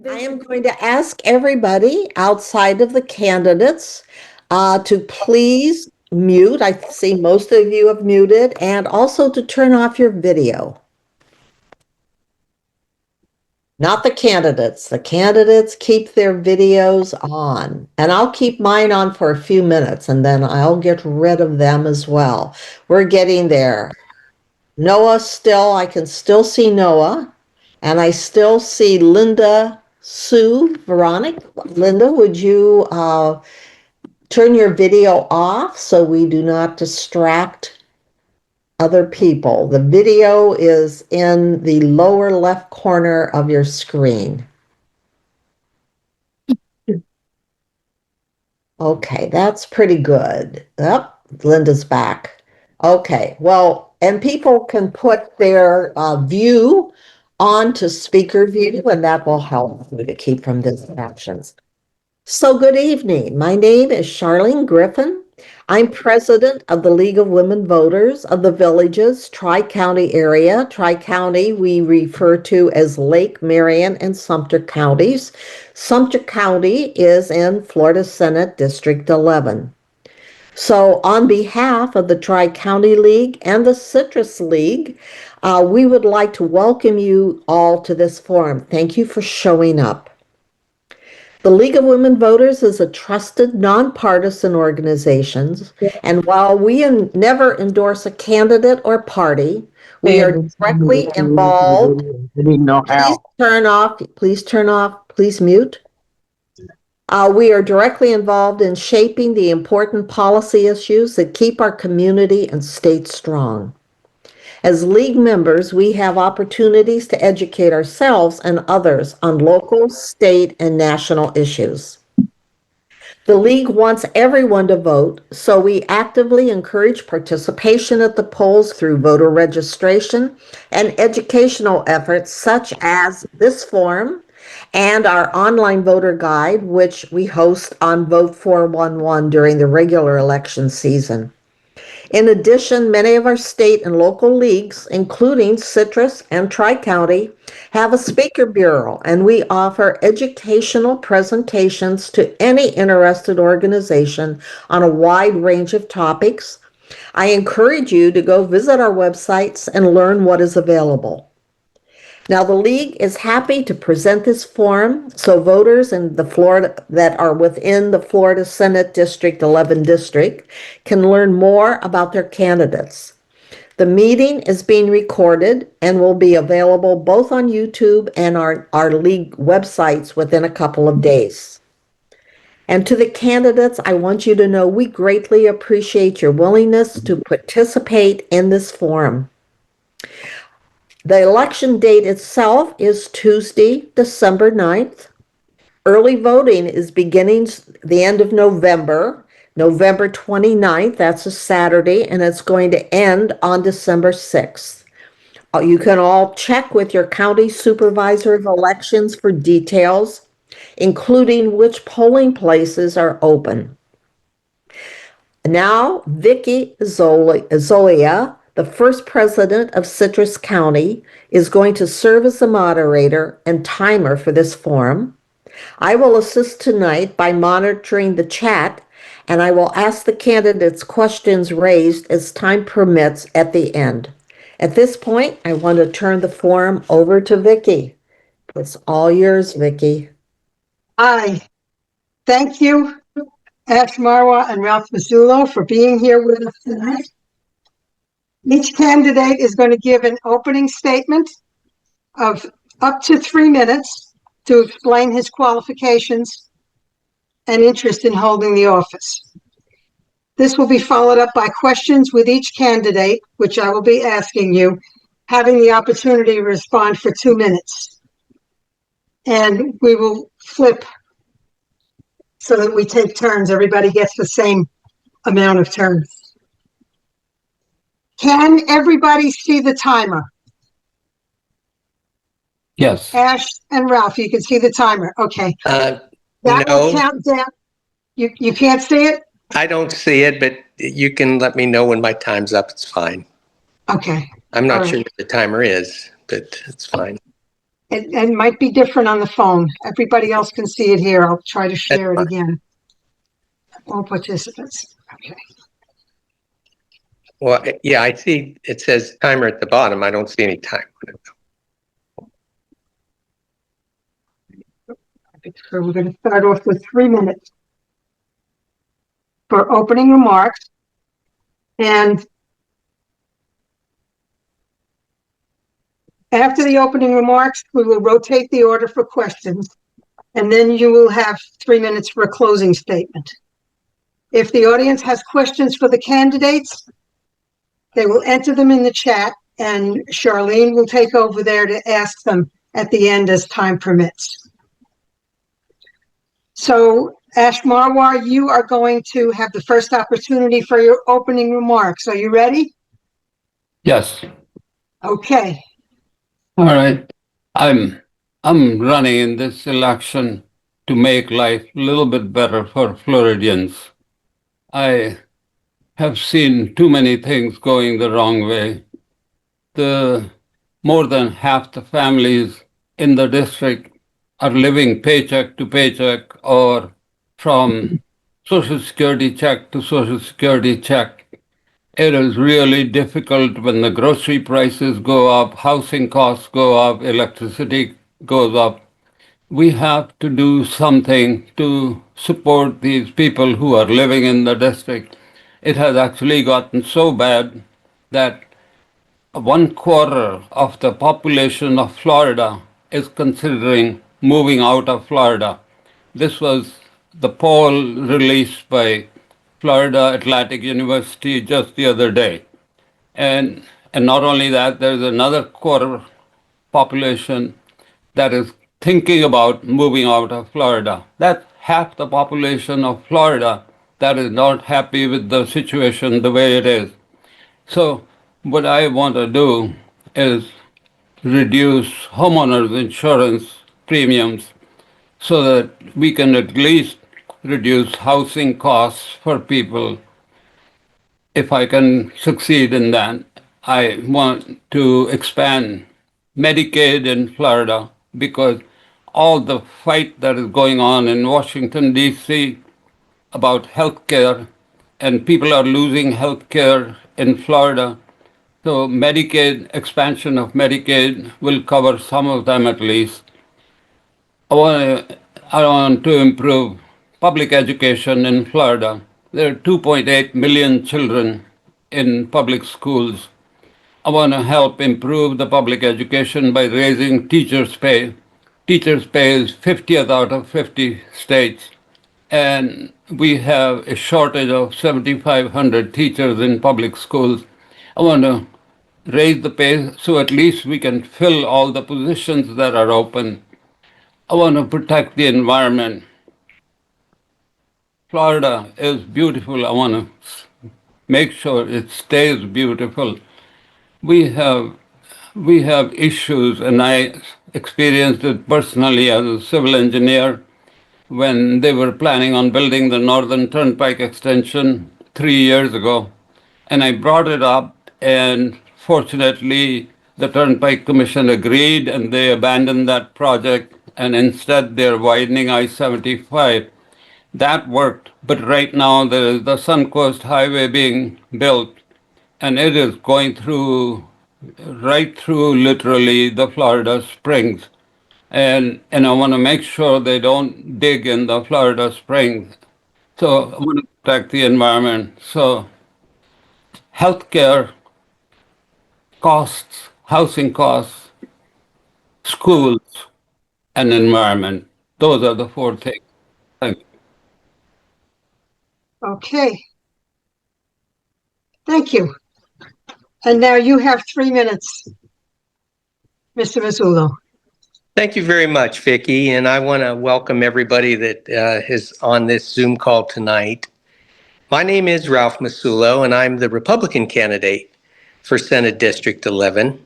I am going to ask everybody outside of the candidates to please mute. I see most of you have muted, and also to turn off your video. Not the candidates. The candidates keep their videos on, and I'll keep mine on for a few minutes, and then I'll get rid of them as well. We're getting there. Noah still, I can still see Noah, and I still see Linda, Sue, Veronica. Linda, would you turn your video off so we do not distract other people? The video is in the lower left corner of your screen. Okay, that's pretty good. Yep, Linda's back. Okay, well, and people can put their view onto speaker view, and that will help you to keep from distractions. So good evening. My name is Charlene Griffin. I'm president of the League of Women Voters of the Villages Tri-County area. Tri-County we refer to as Lake, Marion, and Sumter counties. Sumter County is in Florida Senate District 11. So on behalf of the Tri-County League and the Citrus League, we would like to welcome you all to this forum. Thank you for showing up. The League of Women Voters is a trusted, nonpartisan organization, and while we never endorse a candidate or party, we are directly involved. Please turn off, please mute. We are directly involved in shaping the important policy issues that keep our community and state strong. As League members, we have opportunities to educate ourselves and others on local, state, and national issues. The League wants everyone to vote, so we actively encourage participation at the polls through voter registration and educational efforts such as this forum and our online voter guide, which we host on Vote 411 during the regular election season. In addition, many of our state and local leagues, including Citrus and Tri-County, have a speaker bureau, and we offer educational presentations to any interested organization on a wide range of topics. I encourage you to go visit our websites and learn what is available. Now, the League is happy to present this forum so voters in the Florida that are within the Florida Senate District 11 district can learn more about their candidates. The meeting is being recorded and will be available both on YouTube and our League websites within a couple of days. And to the candidates, I want you to know we greatly appreciate your willingness to participate in this forum. The election date itself is Tuesday, December 9th. Early voting is beginning the end of November, November 29th, that's a Saturday, and it's going to end on December 6th. You can all check with your county supervisor of elections for details, including which polling places are open. Now, Vicki Zolia, the first president of Citrus County, is going to serve as the moderator and timer for this forum. I will assist tonight by monitoring the chat, and I will ask the candidates questions raised as time permits at the end. At this point, I want to turn the forum over to Vicki. It's all yours, Vicki. Hi. Thank you, Ash Marwah and Ralph Massullo, for being here with us tonight. Each candidate is going to give an opening statement of up to 3 minutes to explain his qualifications and interest in holding the office. This will be followed up by questions with each candidate, which I will be asking you, having the opportunity to respond for 2 minutes. And we will flip so that we take turns. Everybody gets the same amount of turns. Can everybody see the timer? Yes. Ash and Ralph, you can see the timer. Okay. That No, will count down. You can't see it? I don't see it, but you can let me know when my time's up. It's fine. Okay. I'm All not right. sure what the timer is, but it's fine. It might be different on the phone. Everybody else can see it here. I'll try to That's share it fine. again. All participants. Okay. Well, yeah, I see it says timer at the bottom. I don't see any time. So we're going to start off with 3 minutes for opening remarks. And after the opening remarks, we will rotate the order for questions. And then you will have 3 minutes for a closing statement. If the audience has questions for the candidates, they will enter them in the chat, and Charlene will take over there to ask them at the end as time permits. So, Ash Marwah, you are going to have the first opportunity for your opening remarks. Are you ready? Yes. Okay. All right. I'm running in this election to make life a little bit better for Floridians. I have seen too many things going the wrong way. The more than half the families in the district are living paycheck to paycheck or from Social Security check to Social Security check. It is really difficult when the grocery prices go up, housing costs go up, electricity goes up. We have to do something to support these people who are living in the district. It has actually gotten so bad that 1/4 of the population of Florida is considering moving out of Florida. This was the poll released by Florida Atlantic University just the other day. And not only that, there's another quarter population that is thinking about moving out of Florida. That's half the population of Florida that is not happy with the situation the way it is. So what I want to do is reduce homeowners insurance premiums so that we can at least reduce housing costs for people. If I can succeed in that, I want to expand Medicaid in Florida because all the fight that is going on in Washington, D.C. about health care, and people are losing health care in Florida. So Medicaid, expansion of Medicaid will cover some of them at least. I want to improve public education in Florida. There are 2.8 million children in public schools. I want to help improve the public education by raising teachers' pay. Teachers' pay is 50th out of 50 states. And we have a shortage of 7,500 teachers in public schools. I want to raise the pay so at least we can fill all the positions that are open. I want to protect the environment. Florida is beautiful. I want to make sure it stays beautiful. We have issues, and I experienced it personally as a civil engineer when they were planning on building the Northern Turnpike extension 3 years ago. And I brought it up, and fortunately, the Turnpike Commission agreed and they abandoned that project, and instead they're widening I-75. That worked, but right now there is the Suncoast Highway being built, and it is going through, right through literally the Florida Springs. And I want to make sure they don't dig in the Florida Springs. So I want to protect the environment. So healthcare costs, housing costs, schools, and environment. Those are the four things. Thank you. Okay. Thank you. And now you have 3 minutes, Mr. Massullo. Thank you very much, Vicki, and I want to welcome everybody that is on this Zoom call tonight. My name is Ralph Massullo, and I'm the Republican candidate for Senate District 11.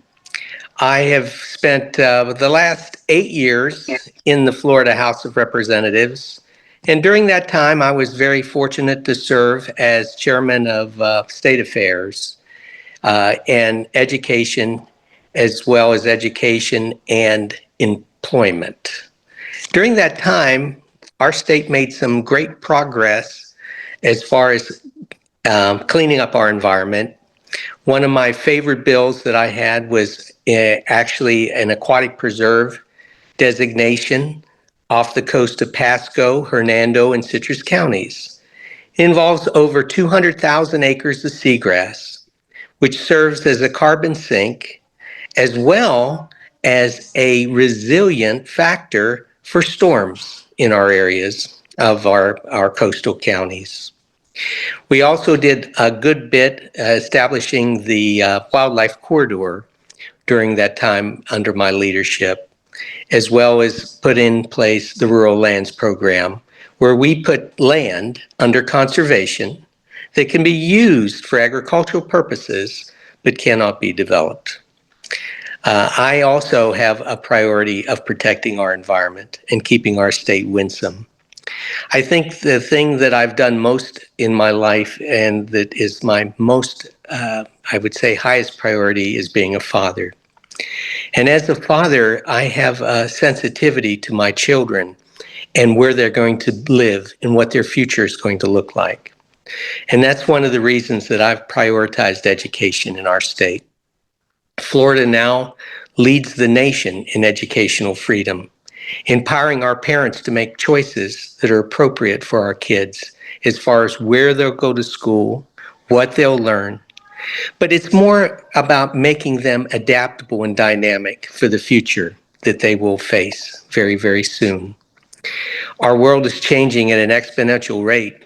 I have spent the last 8 years in the Florida House of Representatives, and during that time, I was very fortunate to serve as chairman of State Affairs and Education as well as education and employment. During that time, our state made some great progress as far as cleaning up our environment. One of my favorite bills that I had was actually an aquatic preserve designation off the coast of Pasco, Hernando, and Citrus counties. It involves over 200,000 acres of seagrass, which serves as a carbon sink as well as a resilient factor for storms in our areas of our coastal counties. We also did a good bit establishing the wildlife corridor during that time under my leadership, as well as put in place the Rural Lands Program, where we put land under conservation that can be used for agricultural purposes but cannot be developed. I also have a priority of protecting our environment and keeping our state winsome. I think the thing that I've done most in my life and that is my most, I would say, highest priority is being a father. And as a father, I have a sensitivity to my children and where they're going to live and what their future is going to look like. And that's one of the reasons that I've prioritized education in our state. Florida now leads the nation in educational freedom, empowering our parents to make choices that are appropriate for our kids as far as where they'll go to school, what they'll learn. But it's more about making them adaptable and dynamic for the future that they will face very, very soon. Our world is changing at an exponential rate.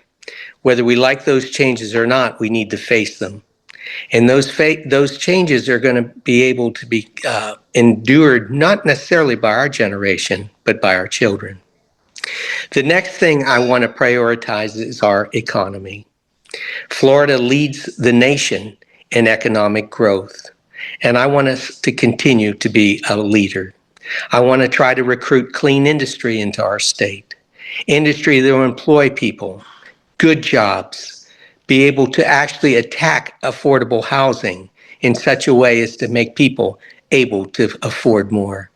Whether we like those changes or not, we need to face them. And those changes are going to be able to be endured not necessarily by our generation, but by our children. The next thing I want to prioritize is our economy. Florida leads the nation in economic growth, and I want us to continue to be a leader. I want to try to recruit clean industry into our state, industry that will employ people, good jobs, be able to actually attack affordable housing in such a way as to make people able to afford more.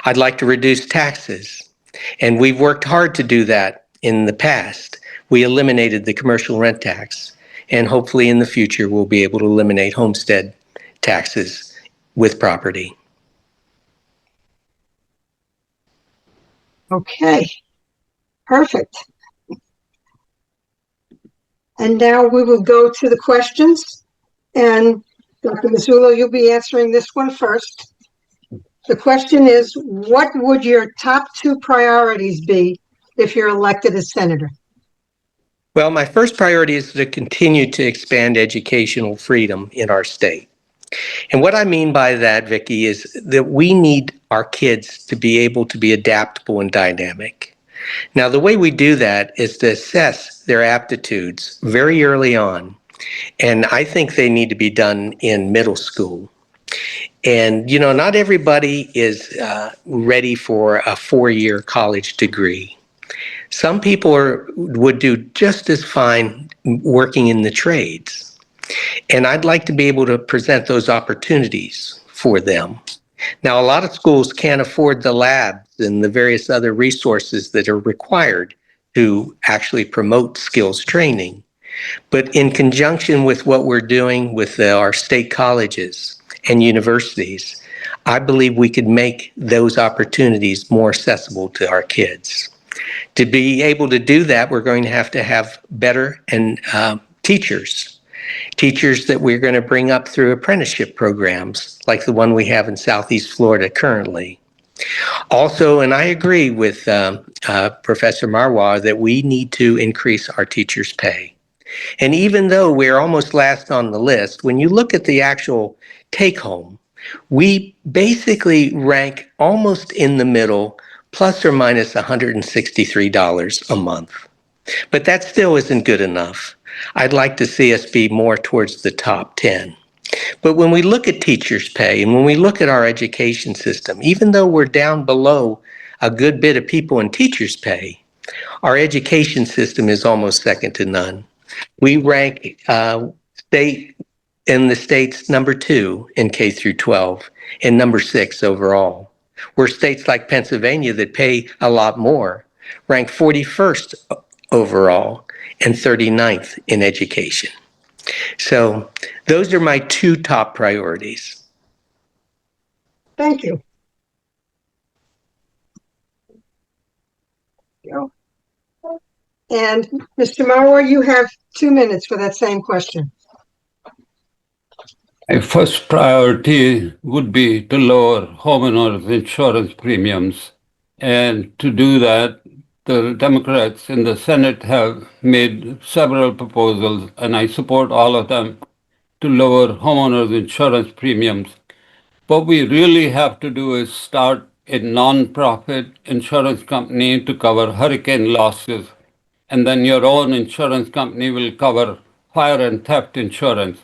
I'd like to reduce taxes, and we've worked hard to do that in the past. We eliminated the commercial rent tax, and hopefully in the future we'll be able to eliminate homestead taxes with property. Okay, perfect. And now we will go to the questions. And Dr. Massullo, you'll be answering this one first. The question is, what would your top 2 priorities be if you're elected as senator? Well, my first priority is to continue to expand educational freedom in our state. And what I mean by that, Vicki, is that we need our kids to be able to be adaptable and dynamic. Now, the way we do that is to assess their aptitudes very early on. And I think they need to be done in middle school. And, you know, not everybody is ready for a 4-year college degree. Some people would do just as fine working in the trades. And I'd like to be able to present those opportunities for them. Now, a lot of schools can't afford the labs and the various other resources that are required to actually promote skills training. But in conjunction with what we're doing with our state colleges and universities, I believe we could make those opportunities more accessible to our kids. To be able to do that, we're going to have better teachers that we're going to bring up through apprenticeship programs like the one we have in Southeast Florida currently. Also, and I agree with Professor Marwah that we need to increase our teachers' pay. And even though we're almost last on the list, when you look at the actual take home, we basically rank almost in the middle, plus or minus $163 a month. But that still isn't good enough. I'd like to see us be more towards the top 10. But when we look at teachers' pay and when we look at our education system, even though we're down below a good bit of people in teachers' pay, our education system is almost second to none. We rank state in the state's number 2 in K through 12 and number 6 overall. Where states like Pennsylvania that pay a lot more rank 41st overall and 39th in education. So those are my 2 top priorities. Thank you. And Mr. Marwah, you have 2 minutes for that same question. My first priority would be to lower homeowners insurance premiums. And to do that, the Democrats in the Senate have made several proposals, and I support all of them, to lower homeowners insurance premiums. What we really have to do is start a non-profit insurance company to cover hurricane losses, and then your own insurance company will cover fire and theft insurance.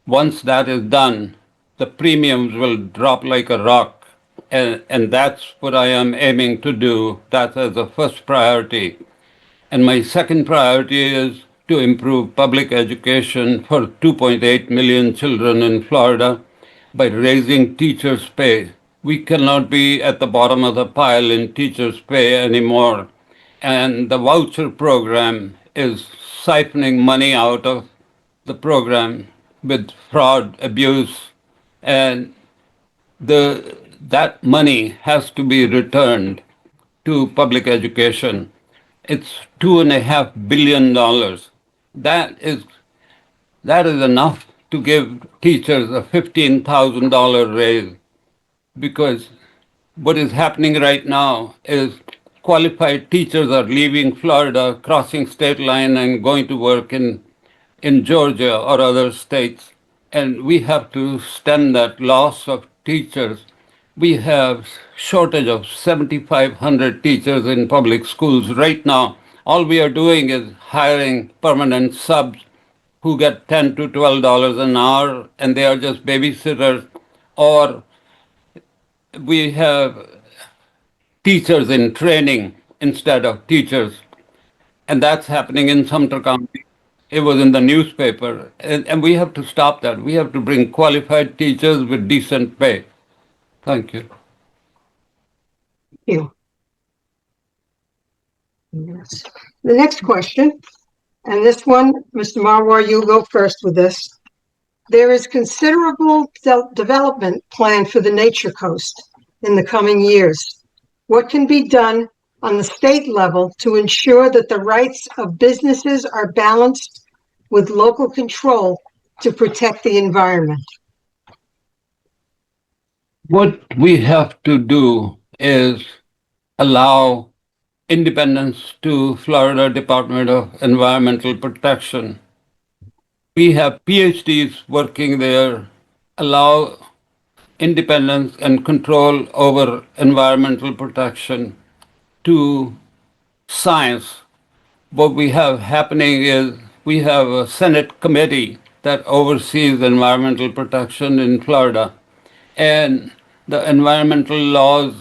Once that is done, the premiums will drop like a rock. And that's what I am aiming to do. That's as a first priority. And my second priority is to improve public education for 2.8 million children in Florida by raising teachers' pay. We cannot be at the bottom of the pile in teachers' pay anymore. And the voucher program is siphoning money out of the program with fraud, abuse, and that money has to be returned to public education. It's $2.5 billion. That is that is enough to give teachers a $15,000 raise, because what is happening right now is qualified teachers are leaving Florida, crossing state line and going to work in Georgia or other states. And we have to stem that loss of teachers. We have shortage of 7,500 teachers in public schools right now. All we are doing is hiring permanent subs who get $10 to $12 an hour, and they are just babysitters, or we have teachers in training instead of teachers. And that's happening in Sumter County. It was in the newspaper. And we have to stop that. We have to bring qualified teachers with decent pay. Thank you. Thank you. Yes. The next question, and this one, Mr. Marwah, you go first with this. There is considerable development planned for the Nature Coast in the coming years. What can be done on the state level to ensure that the rights of businesses are balanced with local control to protect the environment? What we have to do is allow independence to Florida Department of Environmental Protection. We have PhDs working there, allow independence and control over environmental protection to science. What we have happening is we have a Senate committee that oversees environmental protection in Florida, and the environmental laws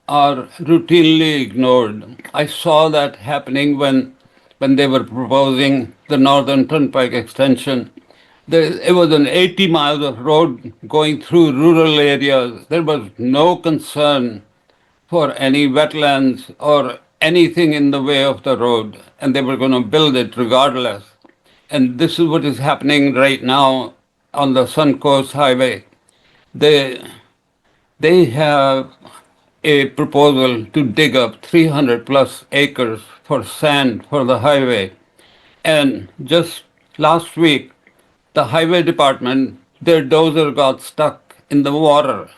are routinely ignored. I saw that happening when they were proposing the Northern Turnpike extension. It was an 80 miles of road going through rural areas. There was no concern for any wetlands or anything in the way of the road, and they were going to build it regardless. And this is what is happening right now on the Suncoast Highway. They have a proposal to dig up 300 plus acres for sand for the highway. And just last week, the highway department, their dozer got stuck in the water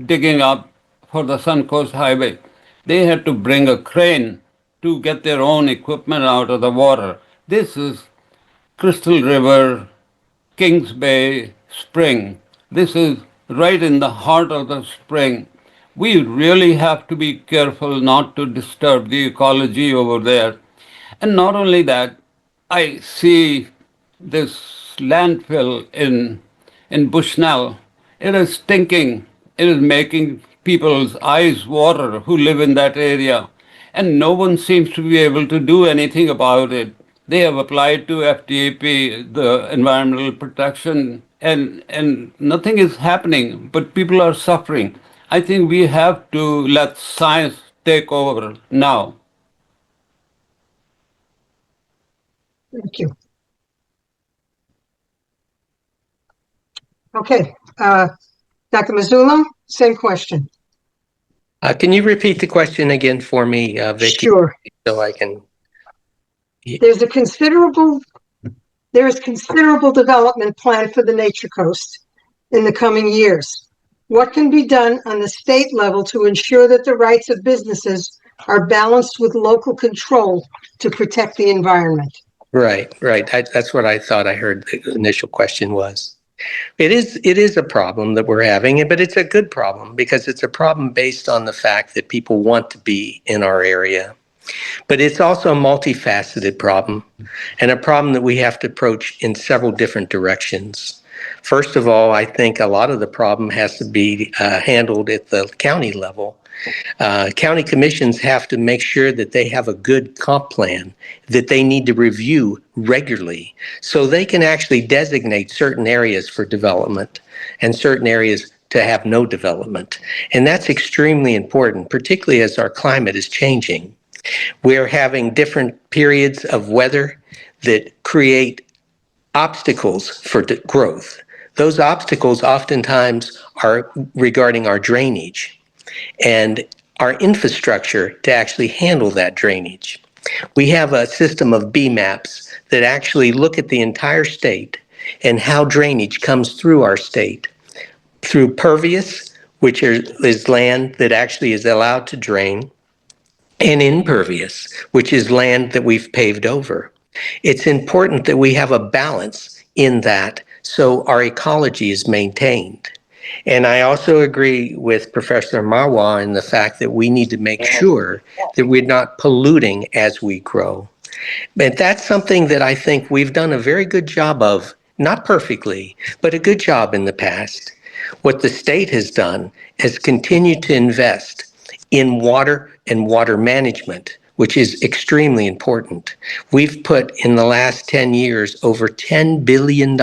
digging up for the Suncoast Highway. They had to bring a crane to get their own equipment out of the water. This is Crystal River, Kings Bay Spring. This is right in the heart of the spring. We really have to be careful not to disturb the ecology over there. And not only that, I see this landfill in Bushnell. It is stinking. It is making people's eyes water who live in that area. And no one seems to be able to do anything about it. They have applied to FDAP, the Environmental Protection and nothing is happening, but people are suffering. I think we have to let science take over now. Thank you. Okay, Dr. Massullo, same question. Can you repeat the question again for me, Vicki, Sure. so I can? There is considerable development planned for the Nature Coast in the coming years. What can be done on the state level to ensure that the rights of businesses are balanced with local control to protect the environment? Right. That's what I thought I heard the initial question was. It is a problem that we're having, but it's a good problem because it's a problem based on the fact that people want to be in our area. But it's also a multifaceted problem, and a problem that we have to approach in several different directions. First of all, I think a lot of the problem has to be handled at the county level. County commissions have to make sure that they have a good comp plan that they need to review regularly so they can actually designate certain areas for development and certain areas to have no development. And that's extremely important, particularly as our climate is changing. We're having different periods of weather that create obstacles for growth. Those obstacles oftentimes are regarding our drainage and our infrastructure to actually handle that drainage. We have a system of BMAPs that actually look at the entire state and how drainage comes through our state. Through pervious, which is land that actually is allowed to drain, and impervious, which is land that we've paved over. It's important that we have a balance in that so our ecology is maintained. And I also agree with Professor Marwah in the fact that we need to make sure that we're not polluting as we grow. But that's something that I think we've done a very good job of, not perfectly, but a good job in the past. What the state has done is continue to invest in water and water management, which is extremely important. We've put in the last 10 years over $10 billion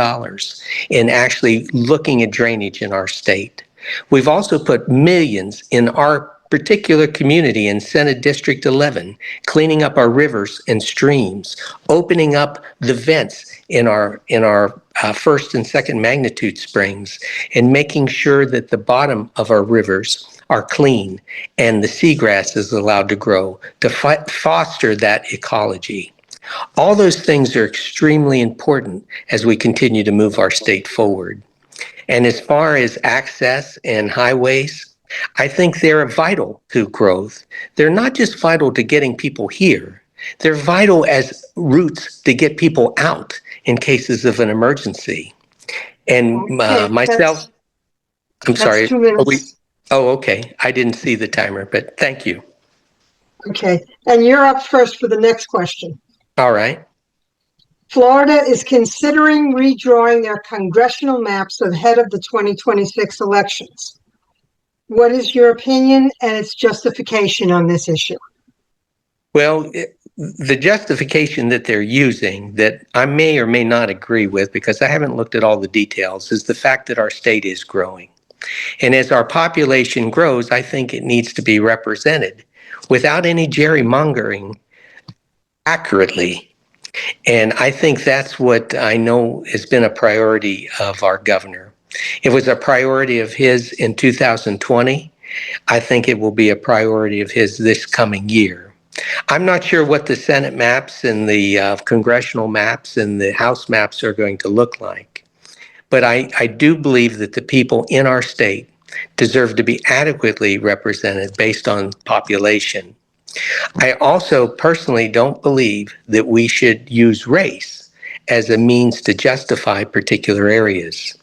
in actually looking at drainage in our state. We've also put millions in our particular community in Senate District 11, cleaning up our rivers and streams, opening up the vents in our first and second magnitude springs, and making sure that the bottom of our rivers are clean and the seagrass is allowed to grow to foster that ecology. All those things are extremely important as we continue to move our state forward. And as far as access and highways, I think they're vital to growth. They're not just vital to getting people here. They're vital as routes to get people out in cases of an emergency. And Okay, myself, I'm that's sorry. 2 minutes. Oh, okay. I didn't see the timer, but thank you. Okay, and you're up first for the next question. All right. Florida is considering redrawing their congressional maps ahead of the 2026 elections. What is your opinion and its justification on this issue? Well, the justification that they're using that I may or may not agree with, because I haven't looked at all the details, is the fact that our state is growing. And as our population grows, I think it needs to be represented without any gerrymongering accurately. And I think that's what I know has been a priority of our governor. It was a priority of his in 2020. I think it will be a priority of his this coming year. I'm not sure what the Senate maps and the congressional maps and the House maps are going to look like. But I do believe that the people in our state deserve to be adequately represented based on population. I also personally don't believe that we should use race as a means to justify particular areas.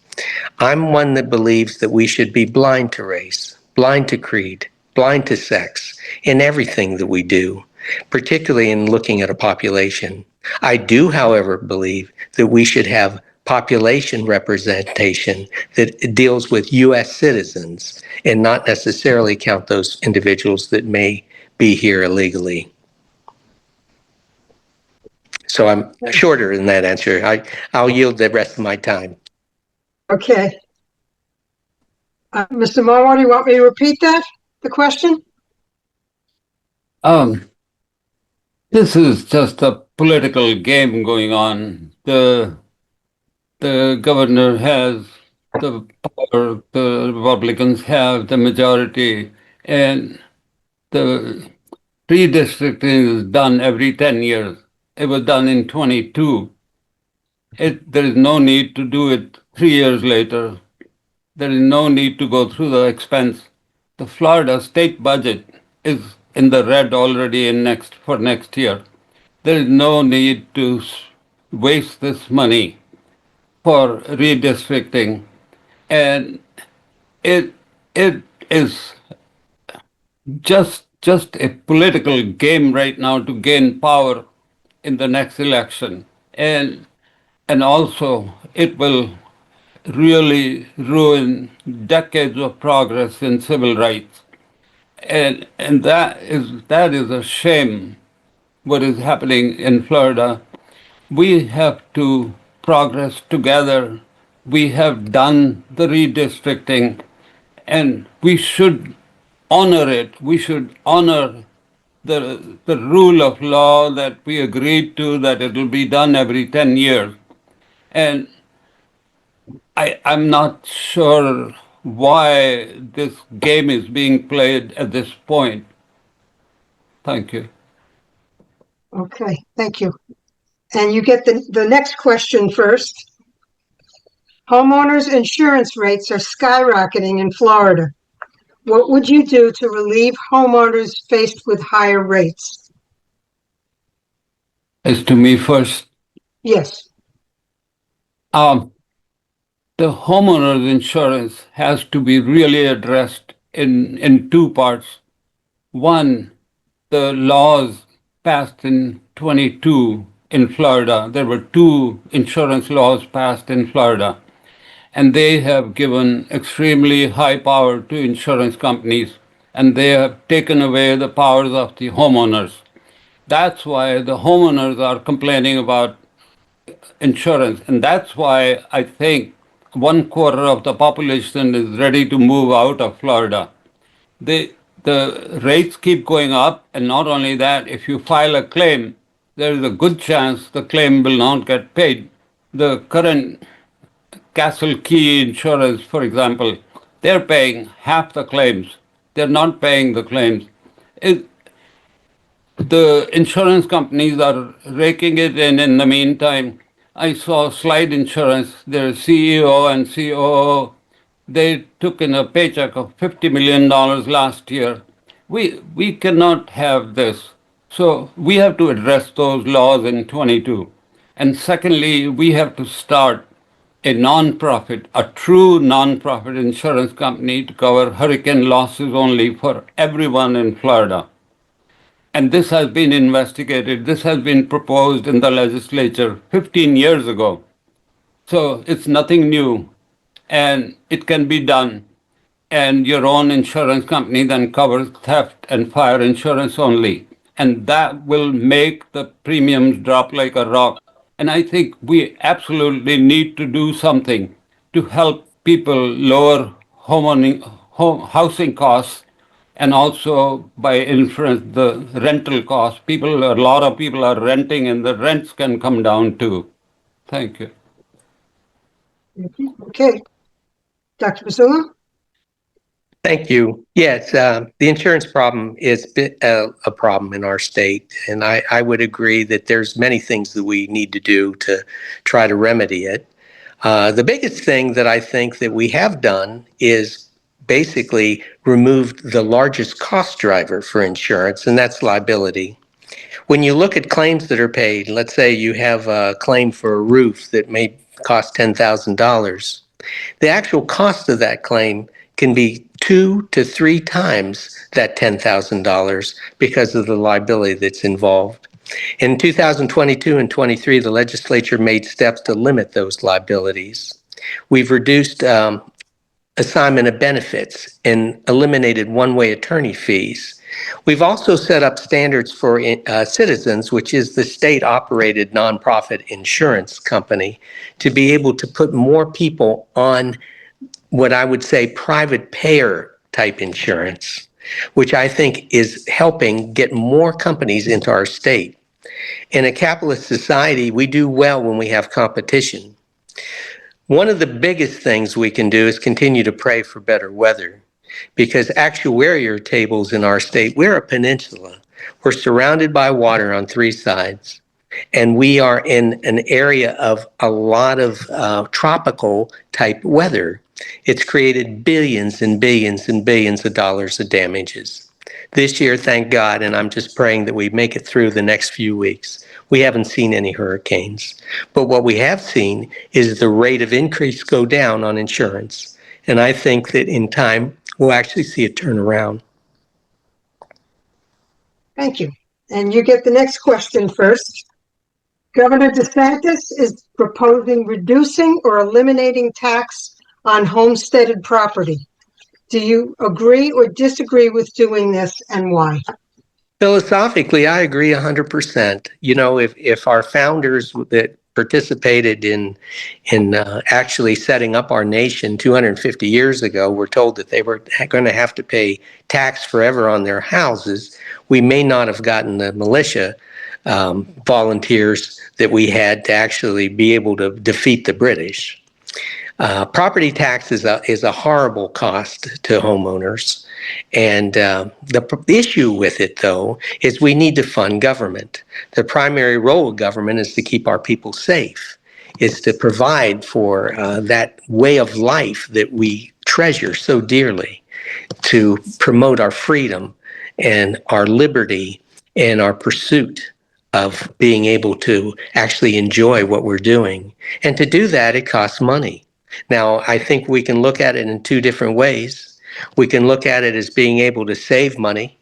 I'm one that believes that we should be blind to race, blind to creed, blind to sex in everything that we do, particularly in looking at a population. I do, however, believe that we should have population representation that deals with U.S. citizens and not necessarily count those individuals that may be here illegally. So I'm shorter in that answer. I'll yield the rest of my time. Okay. Mr. Marwah, do you want me to repeat the question? This is just a political game going on. The governor has the power, the Republicans have the majority, and the redistricting is done every 10 years. It was done in 22. There is no need to do it 3 years later. There is no need to go through the expense. The Florida state budget is in the red already for next year. There is no need to waste this money for redistricting, and it it is just a political game right now to gain power in the next election, and also it will really ruin decades of progress in civil rights, and that is a shame what is happening in Florida. We have to progress together. We have done the redistricting, and we should honor it. We should honor the rule of law that we agreed to, that it will be done every 10 years. And I'm not sure why this game is being played at this point. Thank you. Okay, thank you. And you get the next question first. Homeowners insurance rates are skyrocketing in Florida. What would you do to relieve homeowners faced with higher rates? As to me first, Yes. the homeowners insurance has to be really addressed in two parts. One, the laws passed in 22 in Florida. There were two insurance laws passed in Florida, and they have given extremely high power to insurance companies, and they have taken away the powers of the homeowners. That's why the homeowners are complaining about insurance, and that's why I think 1/4 of the population is ready to move out of Florida. The rates keep going up, and not only that, if you file a claim, there is a good chance the claim will not get paid. The current Castle Key insurance, for example, they're paying half the claims. They're not paying the claims. The insurance companies are raking it in the meantime. I saw Slide Insurance, their CEO and COO, they took in a paycheck of $50 million last year. We cannot have this. So we have to address those laws in 22. And secondly, we have to start a nonprofit, a true nonprofit insurance company to cover hurricane losses only for everyone in Florida. And this has been investigated. This has been proposed in the legislature 15 years ago. So it's nothing new, and it can be done. And your own insurance company then covers theft and fire insurance only. And that will make the premiums drop like a rock. And I think we absolutely need to do something to help people lower housing costs, and also by inference the rental costs. A lot of people are renting, and the rents can come down too. Thank you. Okay. Dr. Massullo? Thank you. Yes, the insurance problem is a problem in our state, and I would agree that there's many things that we need to do to try to remedy it. The biggest thing that I think that we have done is basically removed the largest cost driver for insurance, and that's liability. When you look at claims that are paid, let's say you have a claim for a roof that may cost $10,000. The actual cost of that claim can be 2 to 3 times that $10,000 because of the liability that's involved. In 2022 and 23, the legislature made steps to limit those liabilities. We've reduced assignment of benefits and eliminated one-way attorney fees. We've also set up standards for Citizens, which is the state-operated nonprofit insurance company, to be able to put more people on what I would say private payer type insurance, which I think is helping get more companies into our state. In a capitalist society, we do well when we have competition. One of the biggest things we can do is continue to pray for better weather, because actuarial tables in our state, we're a peninsula. We're surrounded by water on three sides, and we are in an area of a lot of tropical type weather. It's created billions and billions and billions of dollars of damages. This year, thank God, and I'm just praying that we make it through the next few weeks. We haven't seen any hurricanes. But what we have seen is the rate of increase go down on insurance. And I think that in time, we'll actually see a turnaround. Thank you. And you get the next question first. Governor DeSantis is proposing reducing or eliminating tax on homesteaded property. Do you agree or disagree with doing this, and why? Philosophically, I agree 100%. You know, if our founders that participated in actually setting up our nation 250 years ago were told that they were going to have to pay tax forever on their houses, we may not have gotten the militia volunteers that we had to actually be able to defeat the British. Property tax is a horrible cost to homeowners. And the issue with it, though, is we need to fund government. The primary role of government is to keep our people safe, is to provide for that way of life that we treasure so dearly, to promote our freedom and our liberty and our pursuit of being able to actually enjoy what we're doing. And to do that, it costs money. Now, I think we can look at it in two different ways. We can look at it as being able to save money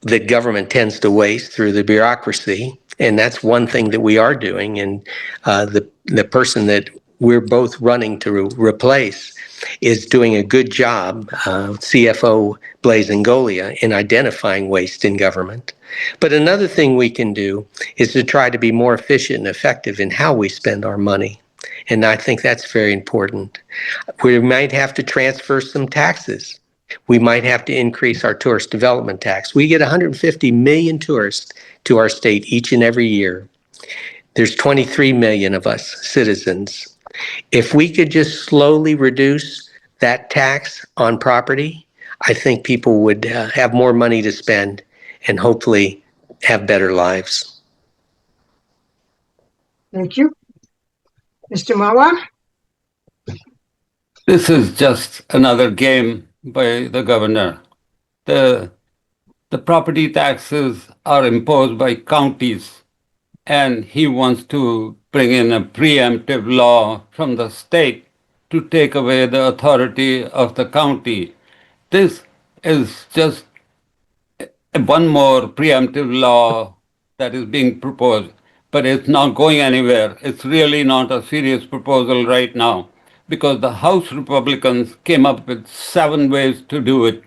that government tends to waste through the bureaucracy, and that's one thing that we are doing. And the person that we're both running to replace is doing a good job, CFO Blaise Ngolia, in identifying waste in government. But another thing we can do is to try to be more efficient and effective in how we spend our money. And I think that's very important. We might have to transfer some taxes. We might have to increase our tourist development tax. We get 150 million tourists to our state each and every year. There's 23 million of us citizens. If we could just slowly reduce that tax on property, I think people would have more money to spend and hopefully have better lives. Thank you. Mr. Marwah? This is just another game by the governor. The property taxes are imposed by counties, and he wants to bring in a preemptive law from the state to take away the authority of the county. This is just one more preemptive law that is being proposed, but it's not going anywhere. It's really not a serious proposal right now, because the House Republicans came up with 7 ways to do it,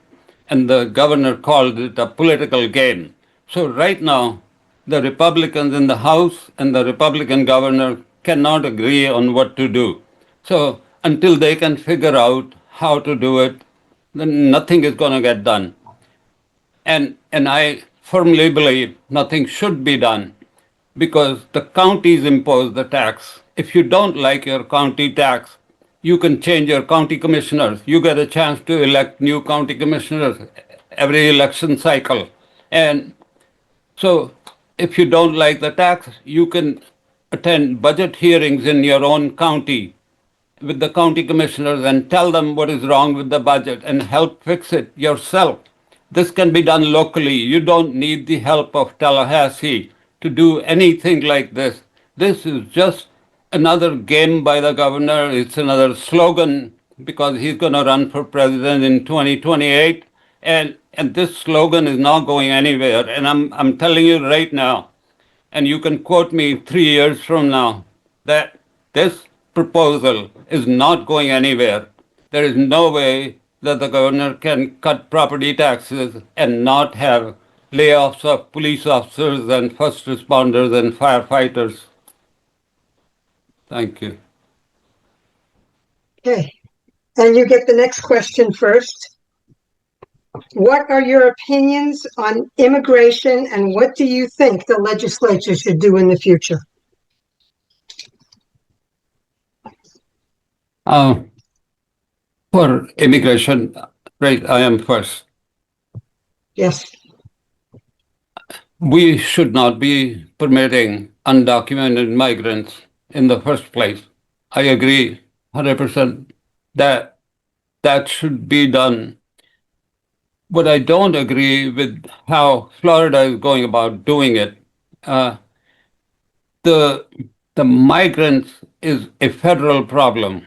and the governor called it a political game. So right now, the Republicans in the House and the Republican governor cannot agree on what to do. So until they can figure out how to do it, then nothing is going to get done. And I firmly believe nothing should be done, because the counties impose the tax. If you don't like your county tax, you can change your county commissioners. You get a chance to elect new county commissioners every election cycle. And so if you don't like the tax, you can attend budget hearings in your own county with the county commissioners and tell them what is wrong with the budget and help fix it yourself. This can be done locally. You don't need the help of Tallahassee to do anything like this. This is just another game by the governor. It's another slogan, because he's going to run for president in 2028. And this slogan is not going anywhere. And I'm telling you right now, and you can quote me 3 years from now, that this proposal is not going anywhere. There is no way that the governor can cut property taxes and not have layoffs of police officers and first responders and firefighters. Thank you. Okay, and you get the next question first. What are your opinions on immigration, and what do you think the legislature should do in the future? For immigration, right, I am first. Yes. We should not be permitting undocumented migrants in the first place. I agree 100% that that should be done. But I don't agree with how Florida is going about doing it. Uh, the the migrants is a federal problem,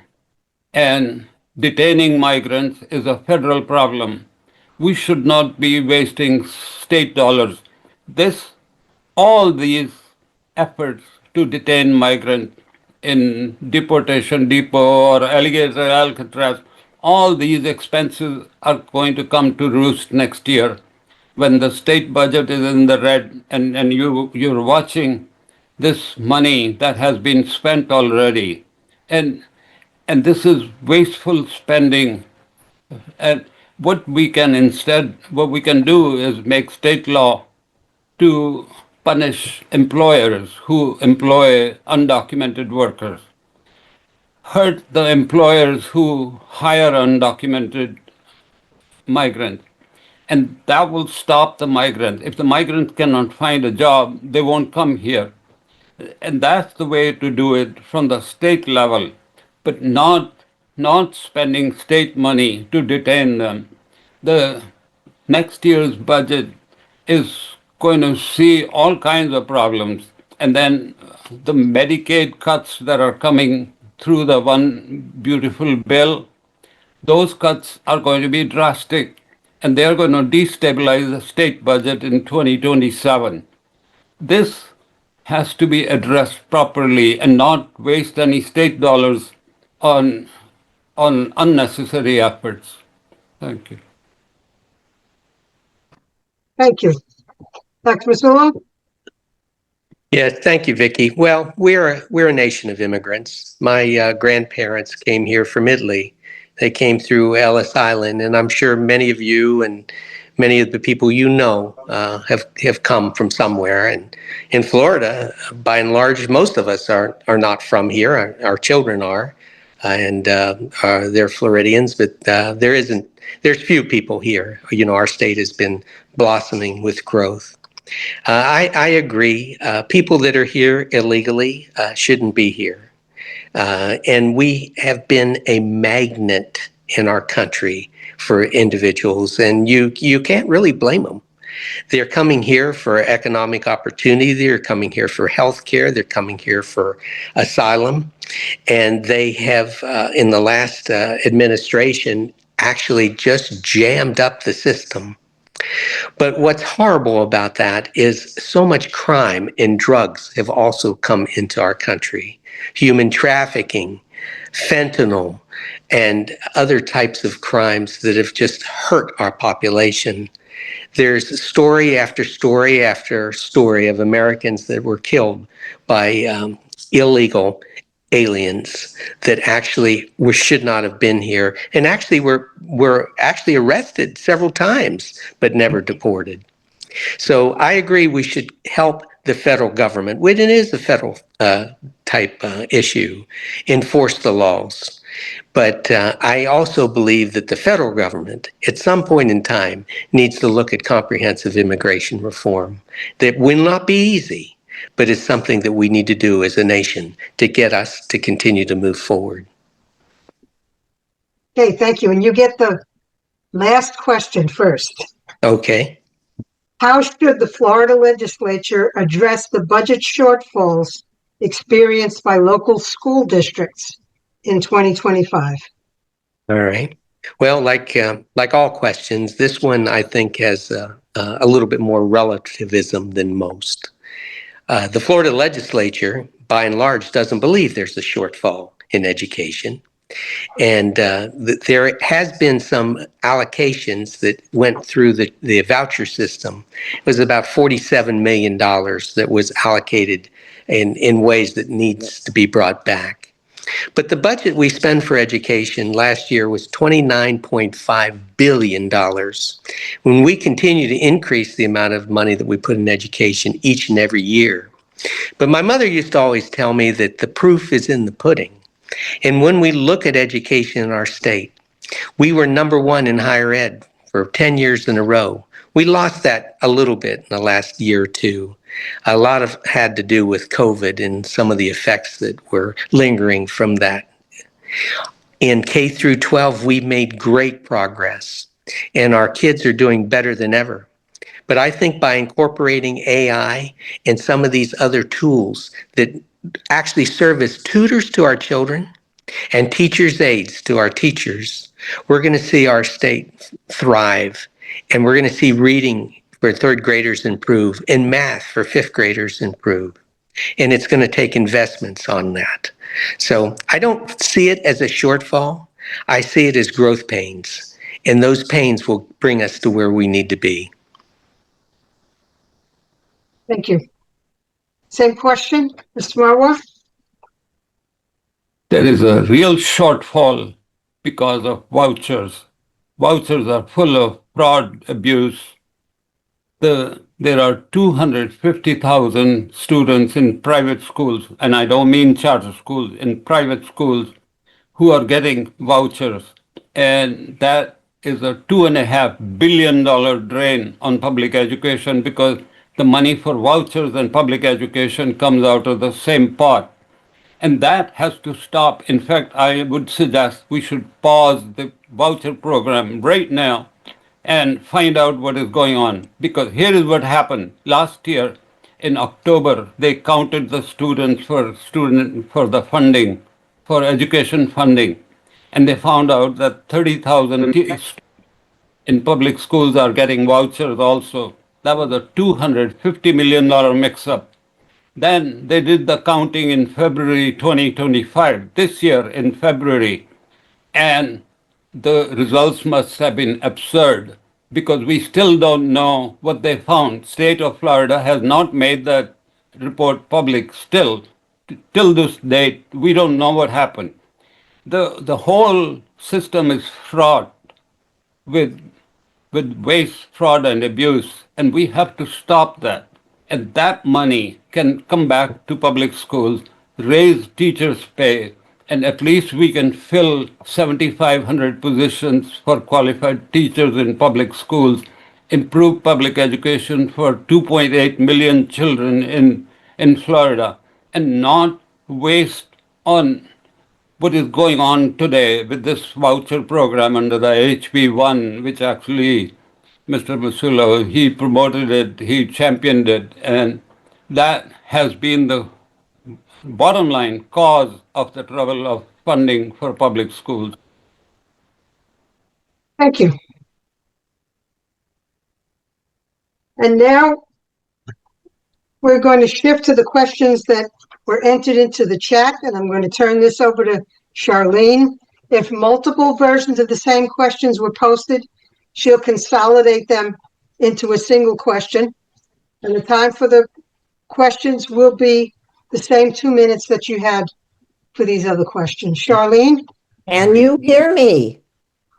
and detaining migrants is a federal problem. We should not be wasting state dollars. This, all these efforts to detain migrants in deportation depot or alligator Alcatraz, all these expenses are going to come to roost next year when the state budget is in the red, and you're watching this money that has been spent already. And and this is wasteful spending. And what we can do is make state law to punish employers who employ undocumented workers, hurt the employers who hire undocumented migrants. And that will stop the migrants. If the migrants cannot find a job, they won't come here. And that's the way to do it from the state level, but not spending state money to detain them. The next year's budget is going to see all kinds of problems. And then the Medicaid cuts that are coming through the one beautiful bill, those cuts are going to be drastic, and they're going to destabilize the state budget in 2027. This has to be addressed properly and not waste any state dollars on unnecessary efforts. Thank you. Thank you. Dr. Massullo? Yes, thank you, Vicki. Well, we're a nation of immigrants. My grandparents came here from Italy. They came through Ellis Island, and I'm sure many of you and many of the people you know have come from somewhere. And in Florida, by and large, most of us are not from here. Our children are, and they're Floridians. But there's few people here. You know, our state has been blossoming with growth. I agree. People that are here illegally shouldn't be here. And we have been a magnet in our country for individuals, and you can't really blame them. They're coming here for economic opportunity. They're coming here for health care. They're coming here for asylum. And they have, in the last administration, actually just jammed up the system. But what's horrible about that is so much crime and drugs have also come into our country. Human trafficking, fentanyl, and other types of crimes that have just hurt our population. There's story after story after story of Americans that were killed by illegal aliens that actually should not have been here, and actually were actually arrested several times but never deported. So I agree we should help the federal government, when it is a federal type issue, enforce the laws. But I also believe that the federal government, at some point in time, needs to look at comprehensive immigration reform. That will not be easy, but it's something that we need to do as a nation to get us to continue to move forward. Okay, thank you. And you get the last question first. Okay. How should the Florida legislature address the budget shortfalls experienced by local school districts in 2025? All right. Well, like all questions, this one I think has a little bit more relativism than most. The Florida legislature, by and large, doesn't believe there's a shortfall in education. And there has been some allocations that went through the voucher system. It was about $47 million that was allocated in ways that needs to be brought back. But the budget we spend for education last year was $29.5 billion. When we continue to increase the amount of money that we put in education each and every year. But my mother used to always tell me that the proof is in the pudding. And when we look at education in our state, we were #1 in higher ed for 10 years in a row. We lost that a little bit in the last year or two. A lot of had to do with COVID and some of the effects that were lingering from that. In K through 12, we've made great progress, and our kids are doing better than ever. But I think by incorporating AI and some of these other tools that actually serve as tutors to our children and teachers' aides to our teachers, we're going to see our state thrive, and we're going to see reading for third graders improve and math for fifth graders improve. And it's going to take investments on that. So I don't see it as a shortfall. I see it as growth pains, and those pains will bring us to where we need to be. Thank you. Same question, Mr. Marwah? There is a real shortfall because of vouchers. Vouchers are full of fraud, abuse. There are 250,000 students in private schools, and I don't mean charter schools, in private schools, who are getting vouchers. And that is a $2.5 billion drain on public education because the money for vouchers and public education comes out of the same pot. And that has to stop. In fact, I would suggest we should pause the voucher program right now and find out what is going on. Because here is what happened. Last year, in October, they counted the students for the funding, for education funding. And they found out that 30,000 in public schools are getting vouchers also. That was a $250 million mix-up. Then they did the counting in February 2025, this year in February, and the results must have been absurd because we still don't know what they found. State of Florida has not made that report public still. Till this date, we don't know what happened. The whole system is fraught with waste, fraud, and abuse, and we have to stop that. And that money can come back to public schools, raise teachers' pay, and at least we can fill 7,500 positions for qualified teachers in public schools, improve public education for 2.8 million children in Florida, and not waste on what is going on today with this voucher program under the HB1, which actually Mr. Massullo, he promoted it, he championed it, and that has been the bottom line cause of the trouble of funding for public schools. Thank you. And now we're going to shift to the questions that were entered into the chat, and I'm going to turn this over to Charlene. If multiple versions of the same questions were posted, she'll consolidate them into a single question. And the time for the questions will be the same 2 minutes that you had for these other questions. Charlene? Can you hear me?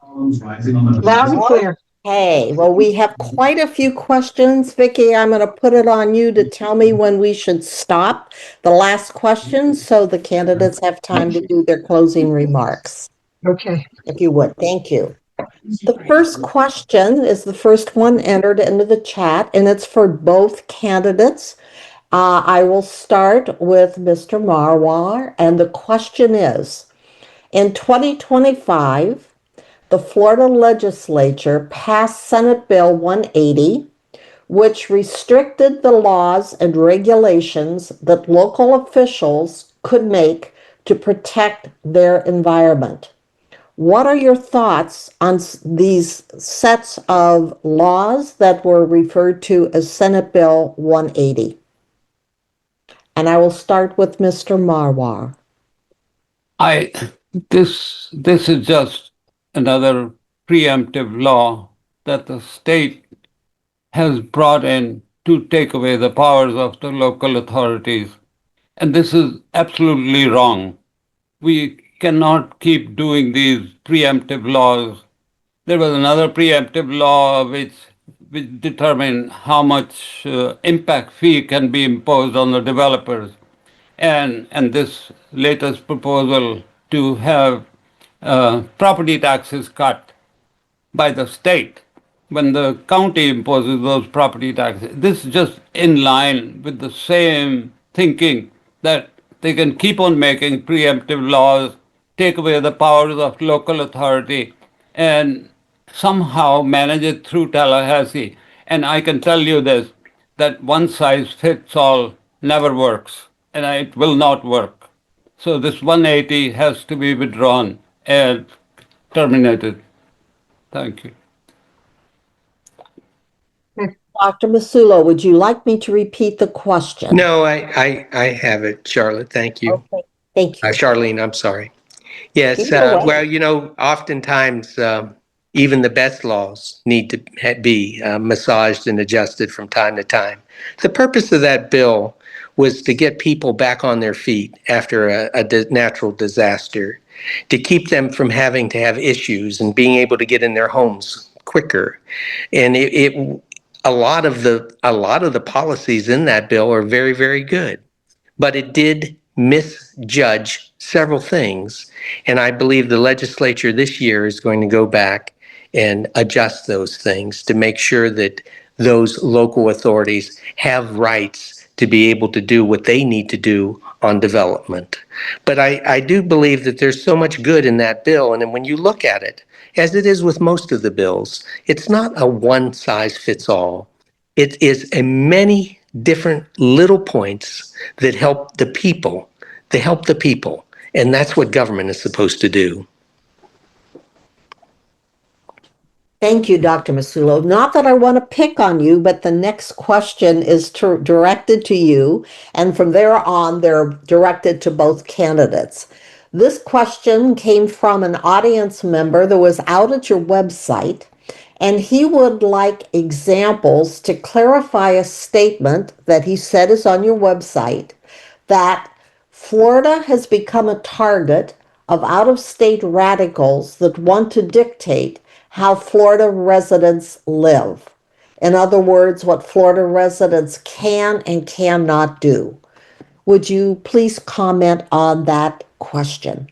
Loud and clear. Hey, well, we have quite a few questions. Vicki, I'm going to put it on you to tell me when we should stop the last question so the candidates have time to do their closing remarks. Okay. If you would, thank you. The first question is the first one entered into the chat, and it's for both candidates. I will start with Mr. Marwah, and the question is, in 2025, the Florida legislature passed Senate Bill 180, which restricted the laws and regulations that local officials could make to protect their environment. What are your thoughts on these sets of laws that were referred to as Senate Bill 180? And I will start with Mr. Marwah. This is just another preemptive law that the state has brought in to take away the powers of the local authorities. And this is absolutely wrong. We cannot keep doing these preemptive laws. There was another preemptive law which determined how much impact fee can be imposed on the developers. And this latest proposal to have property taxes cut by the state when the county imposes those property taxes. This is just in line with the same thinking that they can keep on making preemptive laws, take away the powers of local authority, and somehow manage it through Tallahassee. And I can tell you this, that one size fits all never works, and it will not work. So this 180 has to be withdrawn and terminated. Thank you. Dr. Massullo, would you like me to repeat the question? No, I have it, Charlotte. Thank you. Okay, thank you. Charlene, I'm sorry. Yes, Either way. well, oftentimes even the best laws need to be massaged and adjusted from time to time. The purpose of that bill was to get people back on their feet after a natural disaster, to keep them from having to have issues and being able to get in their homes quicker. And a lot of the policies in that bill are very, very good, but it did misjudge several things. And I believe the legislature this year is going to go back and adjust those things to make sure that those local authorities have rights to be able to do what they need to do on development. But I do believe that there's so much good in that bill. And then when you look at it, as it is with most of the bills, it's not a one size fits all. It is a many different little points that help the people. They help the people. And that's what government is supposed to do. Thank you, Dr. Massullo. Not that I want to pick on you, but the next question is directed to you. And from there on, they're directed to both candidates. This question came from an audience member that was out at your website, and he would like examples to clarify a statement that he said is on your website, that Florida has become a target of out-of-state radicals that want to dictate how Florida residents live. In other words, what Florida residents can and cannot do. Would you please comment on that question?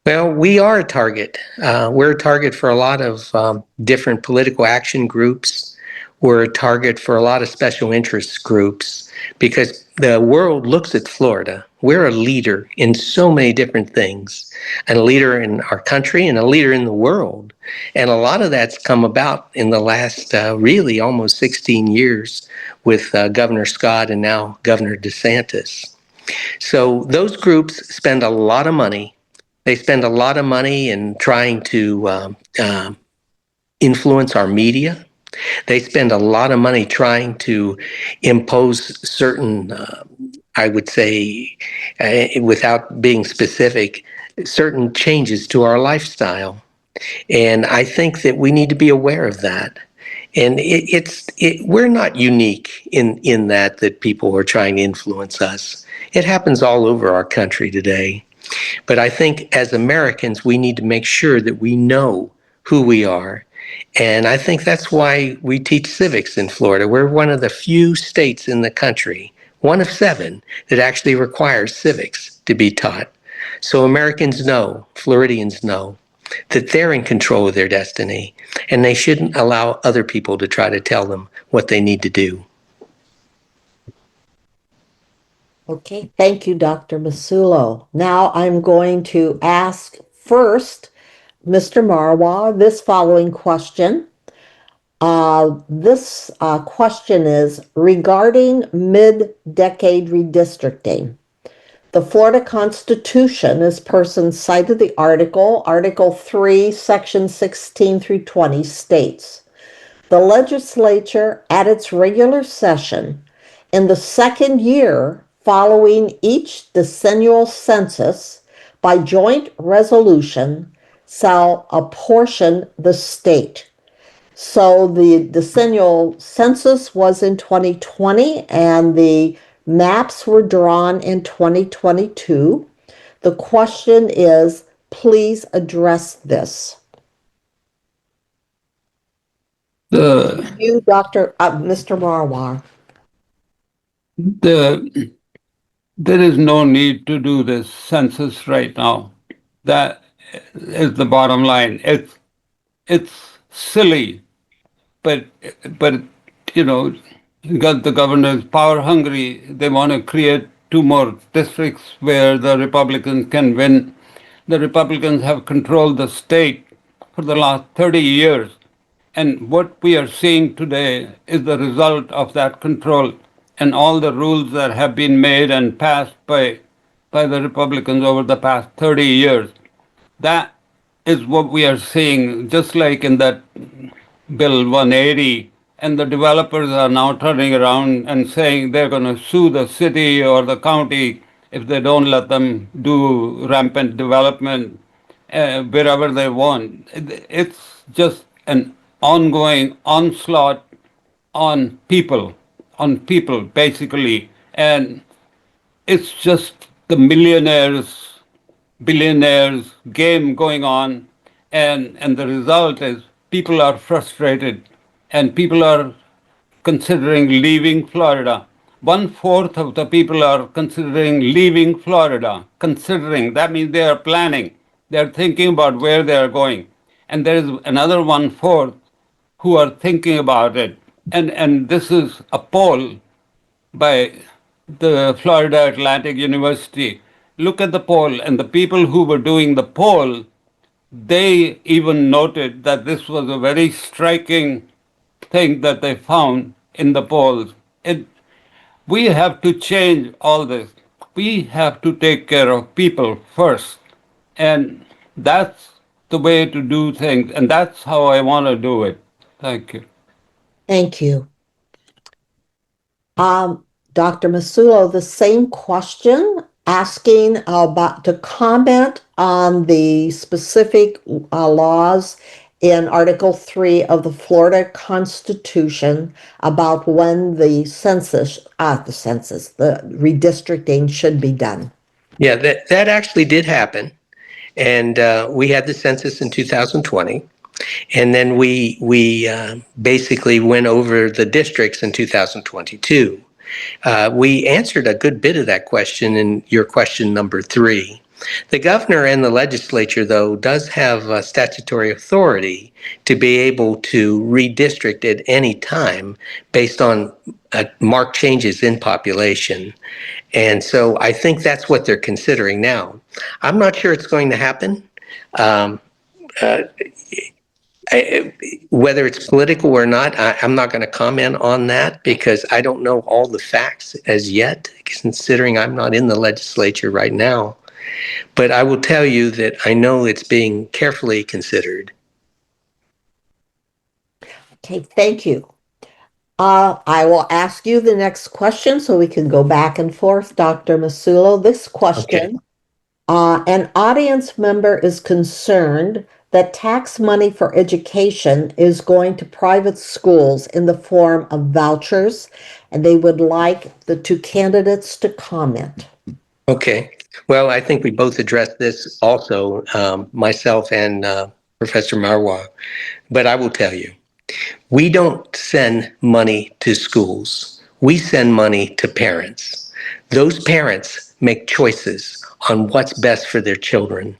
Well, we are a target. We're a target for a lot of different political action groups. We're a target for a lot of special interest groups because the world looks at Florida. We're a leader in so many different things, and a leader in our country and a leader in the world. And a lot of that's come about in the last really almost 16 years with Governor Scott and now Governor DeSantis. So those groups spend a lot of money. They spend a lot of money in trying to influence our media. They spend a lot of money trying to impose certain, I would say, without being specific, certain changes to our lifestyle. And I think that we need to be aware of that. And we're not unique in that people are trying to influence us. It happens all over our country today. But I think as Americans, we need to make sure that we know who we are. And I think that's why we teach civics in Florida. We're one of the few states in the country, one of 7, that actually requires civics to be taught. So Americans know, Floridians know, that they're in control of their destiny, and they shouldn't allow other people to try to tell them what they need to do. Okay, thank you, Dr. Massullo. Now I'm going to ask first Mr. Marwah this following question. This question is regarding mid-decade redistricting. The Florida Constitution, as persons cited the Article 3, Section 16 through 20, states, the legislature at its regular session in the second year following each decennial census by joint resolution shall apportion the state. So the decennial census was in 2020 and the maps were drawn in 2022. The question is, please address this. You, Mr. Marwah. There is no need to do this census right now. That is the bottom line. It's silly, but but you know, because the governor is power hungry, they want to create two more districts where the Republicans can win. The Republicans have controlled the state for the last 30 years. And what we are seeing today is the result of that control and all the rules that have been made and passed by the Republicans over the past 30 years. That is what we are seeing, just like in that Bill 180. And the developers are now turning around and saying they're going to sue the city or the county if they don't let them do rampant development wherever they want. It's just an ongoing onslaught on people basically, and it's just the millionaires, billionaires game going on, and the result is people are frustrated, and people are considering leaving Florida. One-fourth of the people are considering leaving Florida. Considering, that means they are planning. They're thinking about where they are going. And there is another one-fourth who are thinking about it. And this is a poll by the Florida Atlantic University. Look at the poll, and the people who were doing the poll, they even noted that this was a very striking thing that they found in the polls. We have to change all this. We have to take care of people first. And that's the way to do things. And that's how I want to do it. Thank you. Thank you. Dr. Massullo, the same question, asking about to comment on the specific laws in Article 3 of the Florida Constitution about when the redistricting should be done. Yeah, that actually did happen. And we had the census in 2020. And then we basically went over the districts in 2022. We answered a good bit of that question in your question number 3. The governor and the legislature, though, does have statutory authority to be able to redistrict at any time based on marked changes in population. And so I think that's what they're considering now. I'm not sure it's going to happen. Whether it's political or not, I'm not going to comment on that because I don't know all the facts as yet, considering I'm not in the legislature right now. But I will tell you that I know it's being carefully considered. Okay, thank you. I will ask you the next question so we can go back and forth, Dr. Massullo. This question, an audience member is concerned that tax money for education is going to private schools in the form of vouchers, and they would like the 2 candidates to comment. Okay. Well, I think we both addressed this also, myself and Professor Marwah. But I will tell you, we don't send money to schools. We send money to parents. Those parents make choices on what's best for their children.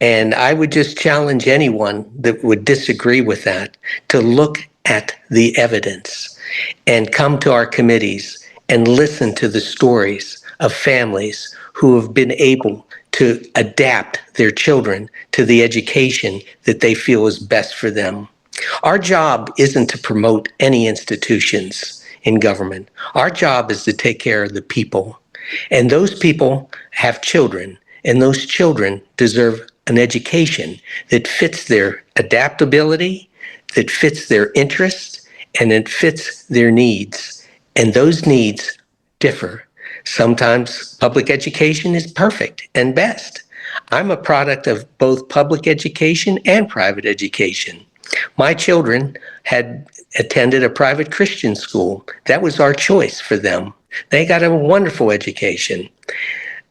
And I would just challenge anyone that would disagree with that to look at the evidence and come to our committees and listen to the stories of families who have been able to adapt their children to the education that they feel is best for them. Our job isn't to promote any institutions in government. Our job is to take care of the people. And those people have children, and those children deserve an education that fits their adaptability, that fits their interests, and it fits their needs. And those needs differ. Sometimes public education is perfect and best, I'm a product of both public education and private education. My children had attended a private Christian school. That was our choice for them. They got a wonderful education.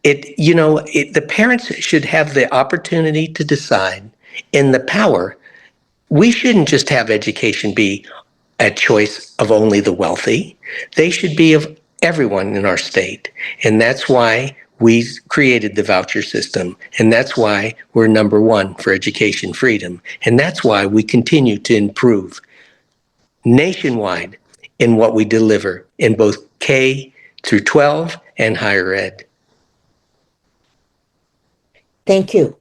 The parents should have the opportunity to decide in the power. We shouldn't just have education be a choice of only the wealthy. They should be of everyone in our state. And that's why we created the voucher system. And that's why we're number one for education freedom. And that's why we continue to improve nationwide in what we deliver in both K through 12 and higher ed. Thank you.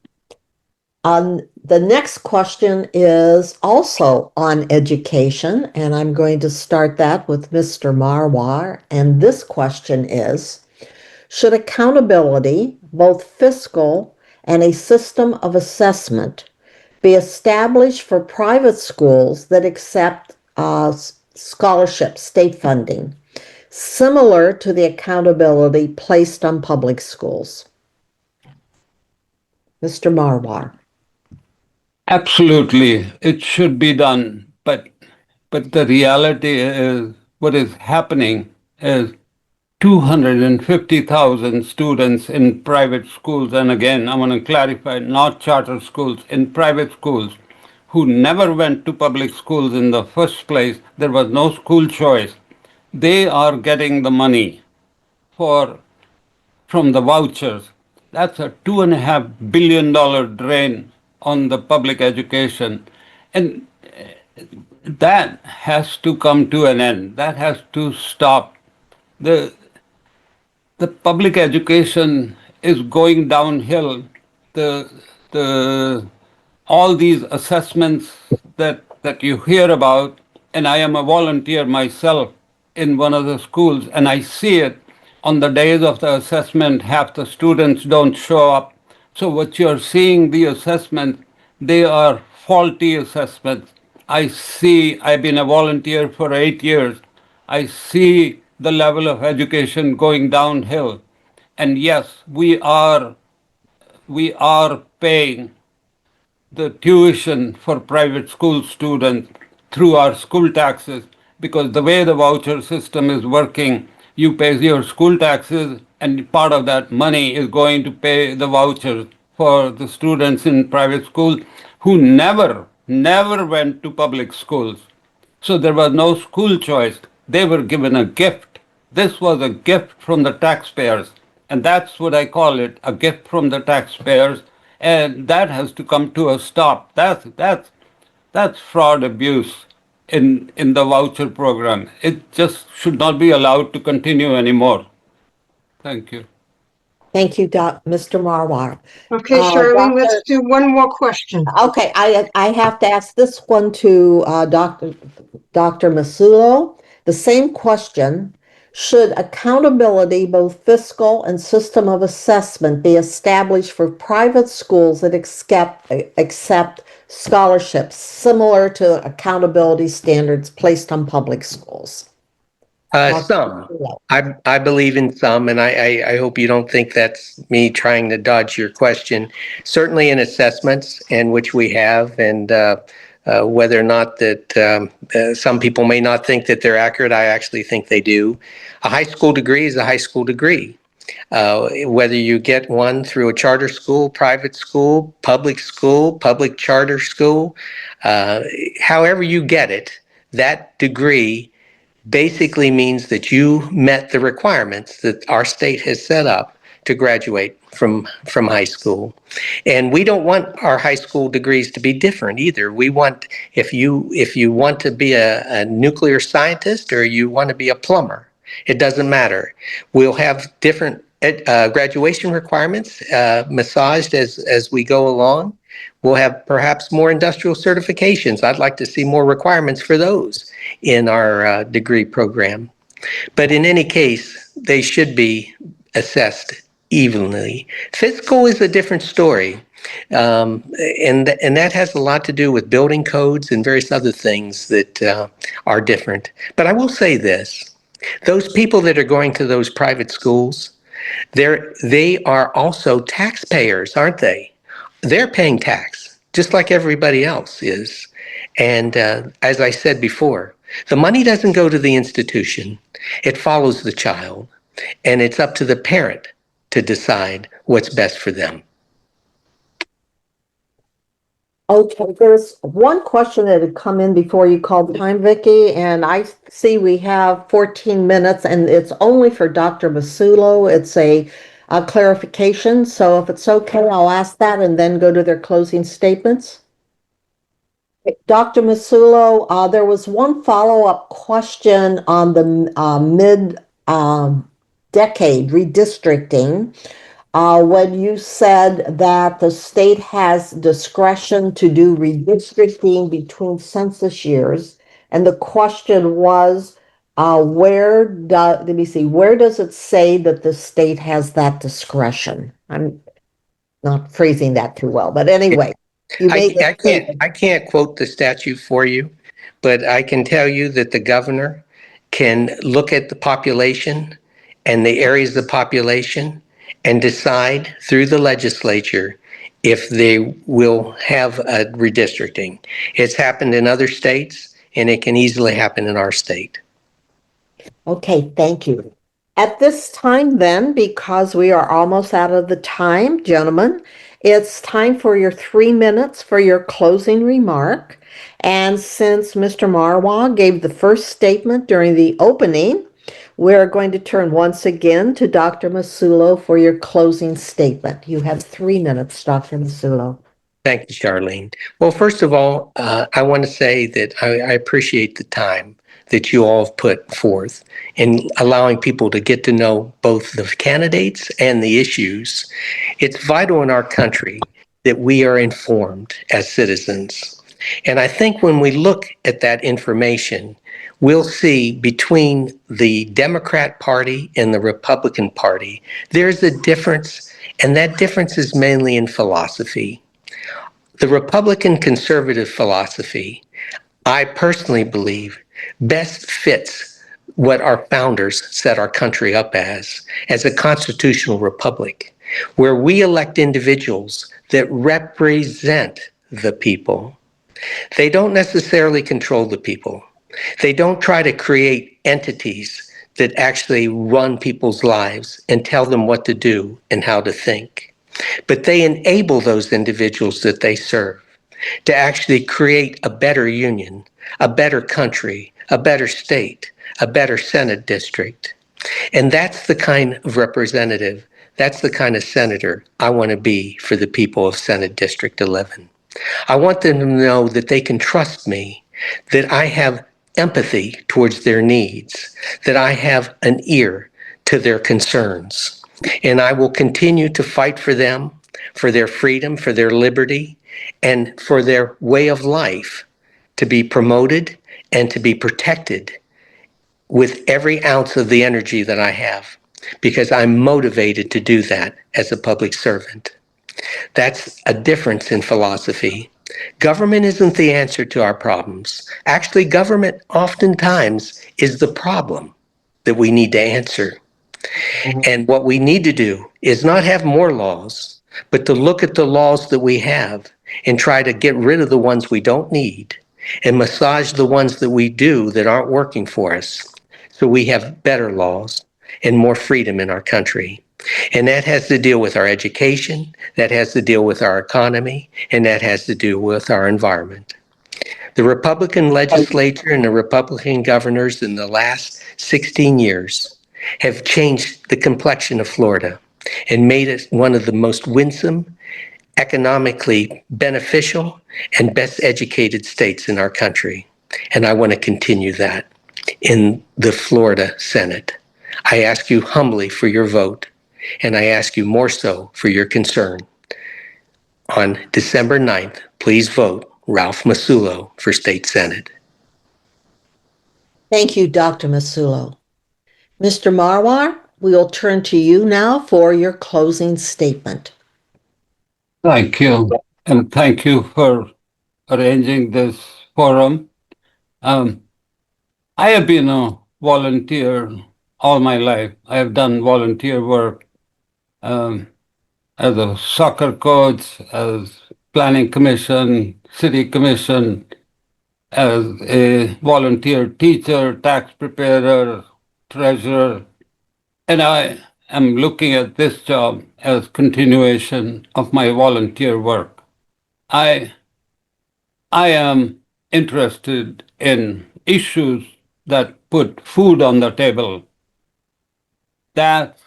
The next question is also on education, and I'm going to start that with Mr. Marwah. And this question is, should accountability, both fiscal and a system of assessment, be established for private schools that accept scholarships, state funding, similar to the accountability placed on public schools? Mr. Marwah. Absolutely, it should be done, but the reality is what is happening is 250,000 students in private schools, and again, I want to clarify, not charter schools, in private schools, who never went to public schools in the first place. There was no school choice. They are getting the money for from the vouchers. That's a $2.5 billion drain on the public education. And that has to come to an end. That has to stop. The, the public education is going downhill. The, the, all these assessments that you hear about, and I am a volunteer myself in one of the schools, and I see it on the days of the assessment, half the students don't show up. So what you're seeing, the assessments, they are faulty assessments. I've been a volunteer for 8 years. I see the level of education going downhill. And yes, we are paying the tuition for private school students through our school taxes, because the way the voucher system is working, you pay your school taxes and part of that money is going to pay the vouchers for the students in private schools who never went to public schools. So there was no school choice. They were given a gift. This was a gift from the taxpayers. And that's what I call it, a gift from the taxpayers. And that has to come to a stop. That's fraud abuse in the voucher program. It just should not be allowed to continue anymore. Thank you. Thank you, Mr. Marwah. Okay, Charlene, let's do one more question. Okay, I have to ask this one to Dr. Massullo. The same question. Should accountability, both fiscal and system of assessment, be established for private schools that accept scholarships, similar to accountability standards placed on public schools? Some. I believe in some, and I hope you don't think that's me trying to dodge your question. Certainly in assessments, and which we have, and whether or not that some people may not think that they're accurate, I actually think they do. A high school degree is a high school degree. Whether you get one through a charter school, private school, public charter school, however you get it, that degree basically means that you met the requirements that our state has set up to graduate from high school. And we don't want our high school degrees to be different either. We want, if you want to be a nuclear scientist or you want to be a plumber, it doesn't matter. We'll have different graduation requirements massaged as we go along. We'll have perhaps more industrial certifications. I'd like to see more requirements for those in our degree program. But in any case, they should be assessed evenly. Fiscal is a different story. And that has a lot to do with building codes and various other things that are different. But I will say this. Those people that are going to those private schools, They are also taxpayers, aren't they? They're paying tax, just like everybody else is. And as I said before, the money doesn't go to the institution, it follows the child, and it's up to the parent to decide what's best for them. Okay, there's one question that had come in before you called time, Vicky, and I see we have 14 minutes, and it's only for Dr. Massullo. It's a clarification, so if it's okay, I'll ask that and then go to their closing statements. Dr. Massullo, there was one follow-up question on the mid-decade redistricting. When you said that the state has discretion to do redistricting between census years, and the question was, let me see, where does it say that the state has that discretion? I'm not phrasing that too well, but anyway, you made the statement. I can't quote the statute for you, but I can tell you that the governor can look at the population and the areas of the population and decide through the legislature if they will have a redistricting. It's happened in other states, and it can easily happen in our state. Okay, thank you. At this time, then, because we are almost out of the time, gentlemen, it's time for your 3 minutes for your closing remark. And since Mr. Marwah gave the first statement during the opening, we're going to turn once again to Dr. Massullo for your closing statement. You have 3 minutes, Dr. Massullo. Thank you, Charlene. Well, first of all, I want to say that I appreciate the time that you all have put forth in allowing people to get to know both the candidates and the issues. It's vital in our country that we are informed as citizens. And I think when we look at that information, we'll see between the Democrat Party and the Republican Party, there's a difference, and that difference is mainly in philosophy. The Republican conservative philosophy, I personally believe, best fits what our founders set our country up as a constitutional republic, where we elect individuals that represent the people. They don't necessarily control the people. They don't try to create entities that actually run people's lives and tell them what to do and how to think. But they enable those individuals that they serve to actually create a better union, a better country, a better state, a better Senate district. And that's the kind of representative, that's the kind of senator I want to be for the people of Senate District 11. I want them to know that they can trust me, that I have empathy towards their needs, that I have an ear to their concerns. And I will continue to fight for them, for their freedom, for their liberty, and for their way of life to be promoted and to be protected with every ounce of the energy that I have, because I'm motivated to do that as a public servant. That's a difference in philosophy. Government isn't the answer to our problems. Actually, government oftentimes is the problem that we need to answer. And what we need to do is not have more laws, but to look at the laws that we have and try to get rid of the ones we don't need and massage the ones that we do that aren't working for us, so we have better laws and more freedom in our country. And that has to deal with our education, that has to deal with our economy, and that has to do with our environment. The Republican legislature and the Republican governors in the last 16 years have changed the complexion of Florida and made it one of the most winsome, economically beneficial, and best educated states in our country. And I want to continue that in the Florida Senate. I ask you humbly for your vote, and I ask you more so for your concern. On December 9th, please vote Ralph Massullo for State Senate. Thank you, Dr. Massullo. Mr. Marwah, we will turn to you now for your closing statement. Thank you. And thank you for arranging this forum. I have been a volunteer all my life. I have done volunteer work um, as a soccer coach, as planning commission, city commission, as a volunteer teacher, tax preparer, treasurer, and I am looking at this job as continuation of my volunteer work. I am interested in issues that put food on the table. That's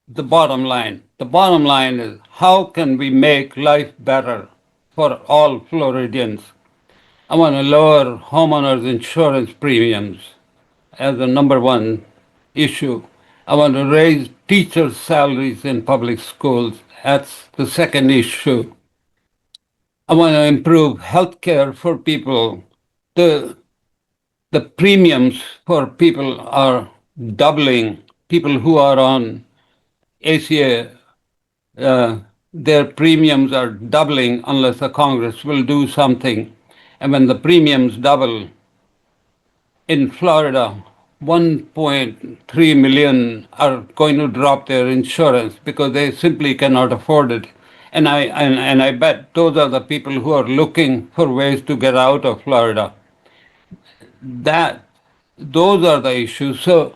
the bottom line. The bottom line is how can we make life better for all Floridians? I want to lower homeowners insurance premiums as the number one issue. I want to raise teachers' salaries in public schools. That's the second issue. I want to improve health care for people. The, the premiums for people are doubling. People who are on ACA, their premiums are doubling unless the Congress will do something. And when the premiums double, in Florida, 1.3 million are going to drop their insurance because they simply cannot afford it. And I bet those are the people who are looking for ways to get out of Florida. Those are the issues. So,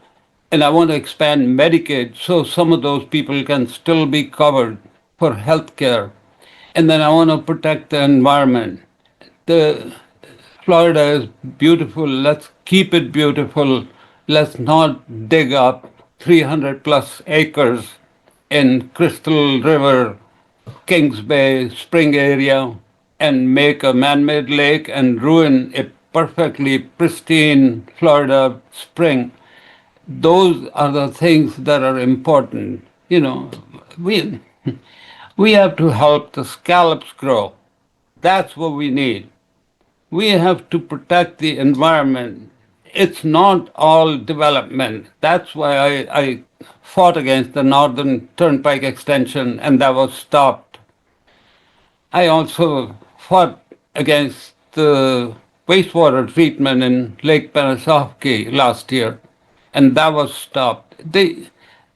and I want to expand Medicaid so some of those people can still be covered for health care. And then I want to protect the environment. The Florida is beautiful. Let's keep it beautiful. Let's not dig up 300 plus acres in Crystal River, Kings Bay, Spring area, and make a man-made lake and ruin a perfectly pristine Florida spring. Those are the things that are important. You know, we we have to help the scallops grow. That's what we need. We have to protect the environment. It's not all development. That's why I fought against the Northern Turnpike extension, and that was stopped. I also fought against the wastewater treatment in Lake Pennsauken last year, and that was stopped. There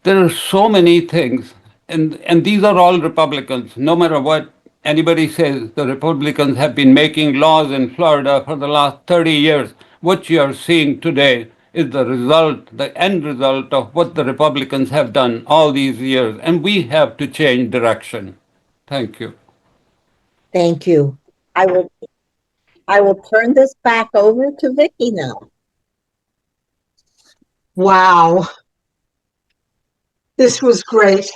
are so many things, and these are all Republicans. No matter what anybody says, the Republicans have been making laws in Florida for the last 30 years. What you are seeing today is the result, the end result of what the Republicans have done all these years, and we have to change direction. Thank you. Thank you. I will turn this back over to Vicki now. Wow. This was great.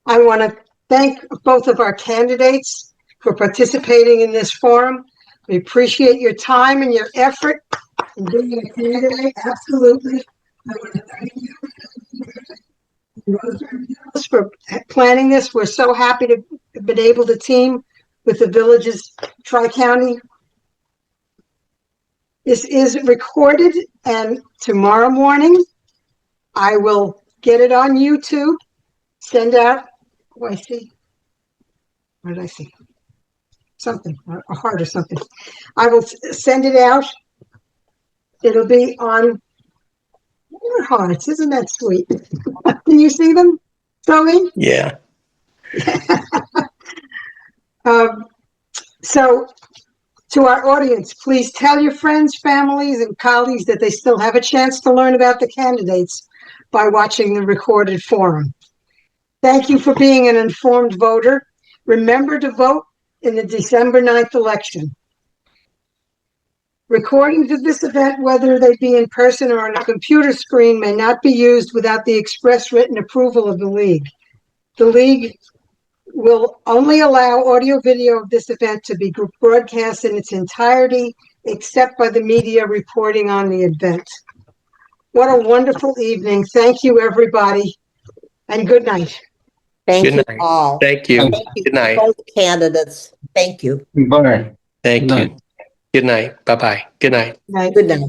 I want to thank both of our candidates for participating in this forum. We appreciate your time and your effort in being a candidate. Absolutely. I want to thank you for planning this. We're so happy to have been able to team with the Villages Tri-County. This is recorded, and tomorrow morning I will get it on YouTube, send out, what I see? What did I see? Something, a heart or something. I will send it out. It'll be on your hearts. Isn't that sweet? Can you see them, Zoe? Yeah. So to our audience, please tell your friends, families, and colleagues that they still have a chance to learn about the candidates by watching the recorded forum. Thank you for being an informed voter. Remember to vote in the December 9th election. Recordings of this event, whether they be in person or on a computer screen, may not be used without the express written approval of the League. The League will only allow audio video of this event to be broadcast in its entirety, except by the media reporting on the event. What a wonderful evening. Thank you, everybody, and good night. Thank Good you night. all. Thank you. Thank you Good to night. both candidates. Thank you. Bye. Thank Good you. night. Good night. Bye-bye. Good night. Night. Good night.